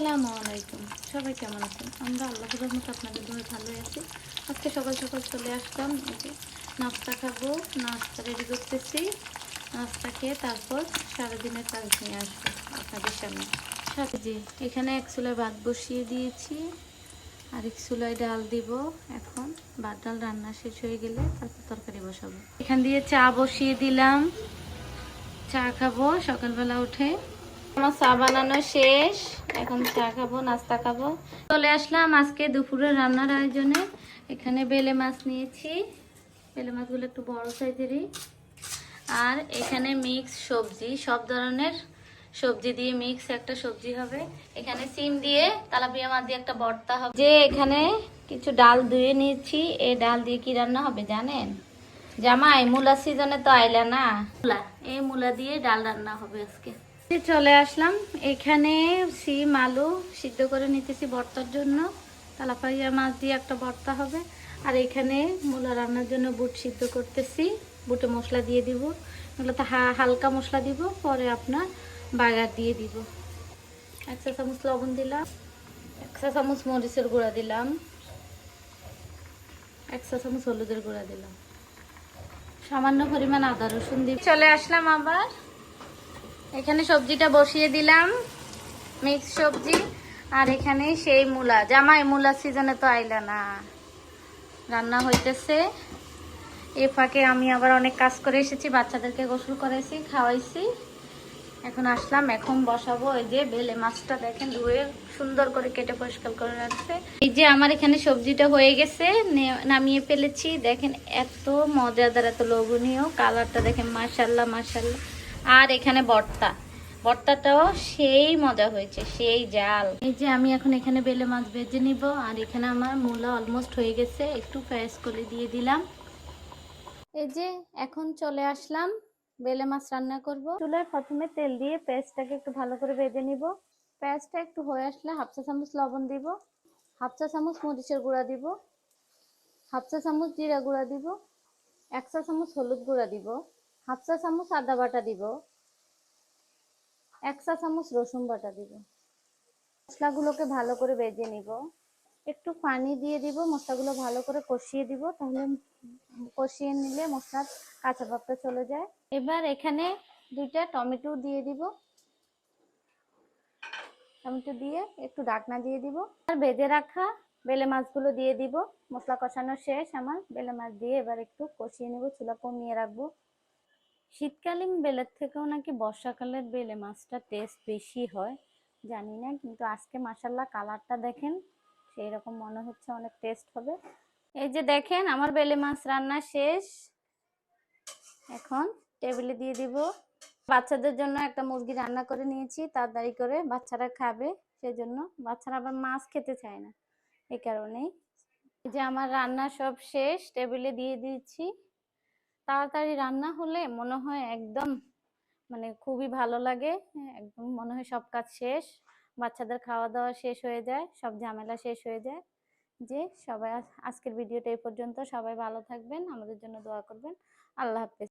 আসসালামু আলাইকুম। সবাই কেমন আছেন? আমরা আল্লাহর রহমতে আপনাদের দোয়ায় ভালোই আছি। আজকে সকাল সকাল চলে আসলাম, এই যে নাস্তা খাবো, নাস্তা রেডি করতেছি। নাস্তা খেয়ে তারপর সারাদিনের কাজ নিয়ে আসবো আপনাদের সামনে। সাথে যে এখানে এক চুলায় ভাত বসিয়ে দিয়েছি, আর এক চুলায় ডাল দিব। এখন ভাত ডাল রান্না শেষ হয়ে গেলে তারপর তরকারি বসাবো। এখান দিয়ে চা বসিয়ে দিলাম, চা খাবো সকালবেলা উঠে। আমার চা বানানো শেষ, এখন চা খাবো, নাস্তা খাবো। চলে আসলাম আজকে দুপুরের রান্নার আয়োজনে। এখানে বেলে মাছ নিয়েছি, বেলে মাছগুলো একটু বড় সাইজেরই। আর এখানে মিক্স সবজি, সব ধরনের সবজি দিয়ে মিক্স একটা সবজি হবে। এখানে সিম দিয়ে, তেলাপিয়া মাছ দিয়ে একটা ভর্তা হবে। যে এখানে কিছু ডাল ধুয়ে নিয়েছি, এই ডাল দিয়ে কি রান্না হবে জানেন? জামাই মূলা সিজনে তো আইলা না, মূলা, এই মূলা দিয়ে ডাল রান্না হবে আজকে। চলে আসলাম, এখানে সিম আলু সিদ্ধ করে নিতেছি ভর্তার জন্য। তেলাপিয়া মাছ দিয়ে একটা ভর্তা হবে। আর এখানে মূলা রান্নার জন্য বুট সিদ্ধ করতেছি, বুটে মশলা দিয়ে দিব। এগুলোতে হালকা মশলা দিব, পরে আপনার বাগার দিয়ে দিব। 1 চা চামচ লবণ দিলাম, 1 চা চামচ মরিচের গুঁড়া দিলাম, 1 চা চামচ হলুদের গুঁড়া দিলাম, সামান্য পরিমাণ আদা রসুন দিয়ে চলে আসলাম। আবার এখানে সবজিটা বসিয়ে দিলাম, মিক্স সবজি। আর এখানে সেই মূলা, জামাই মূলা সিজনে তো আইলা না, রান্না হইতেছে। এ ফাঁকে আমি আবার অনেক কাজ করে এসেছি, বাচ্চাদেরকে গোসল করাইছি, খাওয়াইছি। এখন আসলাম, এখন বসাবো। এই যে বেলে মাছটা দেখেন ধুয়ে সুন্দর করে কেটে পরিষ্কার করে রাখছে। এই যে আমার এখানে সবজিটা হয়ে গেছে, নামিয়ে ফেলেছি। দেখেন এত মজাদার, এত লোভনীয়, কালারটা দেখেন মাশাআল্লাহ মাশাআল্লাহ। আর এখানে ভর্তা, ভর্তাটাও সেই মজা হয়েছে, সেই জাল। এই যে আমি এখন এখানে বেলে মাছ ভেজে নিব। আর এখানে আমার মূলা অলমোস্ট হয়ে গেছে, একটু ফ্রেশ করে দিয়ে দিলাম। এই যে এখন চলে আসলাম, বেলে মাছ রান্না করব। চুলায় প্রথমে তেল দিয়ে পেঁয়াজটাকে একটু ভালো করে ভেজে নিব। পেঁয়াজটা একটু হয়ে আসলে 1/2 চা চামচ লবণ দিব, 1/2 চা চামচ মরিচের গুঁড়া দিব, 1/2 চা চামচ জিরা গুঁড়া দিব, 1 চা চামচ হলুদ গুঁড়া দিব, 1/2 চা চামচ আদা বাটা দিব, 1 চা চামচ রসুন বাটা দিব। মশলাগুলোকে ভালো করে ভেজে নিব। একটু পানি দিয়ে দিব, মশলাগুলো ভালো করে কষিয়ে দিব, তাহলে কষিয়ে নিলে মশলার কাঁচা ভাবটা চলে যায়। এবার এখানে 2টা টমেটো দিয়ে দিব, টমেটো দিয়ে একটু ঢাকনা দিয়ে দিব। আর ভেজে রাখা বেলে মাছগুলো দিয়ে দিব। মশলা কষানো শেষ আমার, বেলে মাছ দিয়ে এবার একটু কষিয়ে নেব, চুলা কমিয়ে রাখবো। শীতকালীন বেলের থেকেও নাকি বর্ষাকালের বেলে মাছটা টেস্ট বেশি হয়, জানি না, কিন্তু আজকে মাশাআল্লাহ কালারটা দেখেন, সেই রকম মনে হচ্ছে অনেক টেস্ট হবে। এই যে দেখেন আমার বেলে মাছ রান্না শেষ, এখন টেবিলে দিয়ে দিব। বাচ্চাদের জন্য একটা মুরগি রান্না করে নিয়েছি তাড়াতাড়ি করে, বাচ্চারা খাবে সেজন্য। বাচ্চারা আবার মাছ খেতে চায় না, এই কারণেই। এই যে আমার রান্না সব শেষ, টেবিলে দিয়ে দিয়েছি। তাড়াতাড়ি রান্না হলে মনে হয় একদম খুবই ভালো লাগে, একদম মনে হয় সব কাজ শেষ, বাচ্চাদের খাওয়া দাওয়া শেষ হয়ে যায়, সব ঝামেলা শেষ হয়ে যায়। যে সবাই আজকের ভিডিওটা এই পর্যন্ত, সবাই ভালো থাকবেন, আমাদের জন্য দোয়া করবেন। আল্লাহ হাফেজ।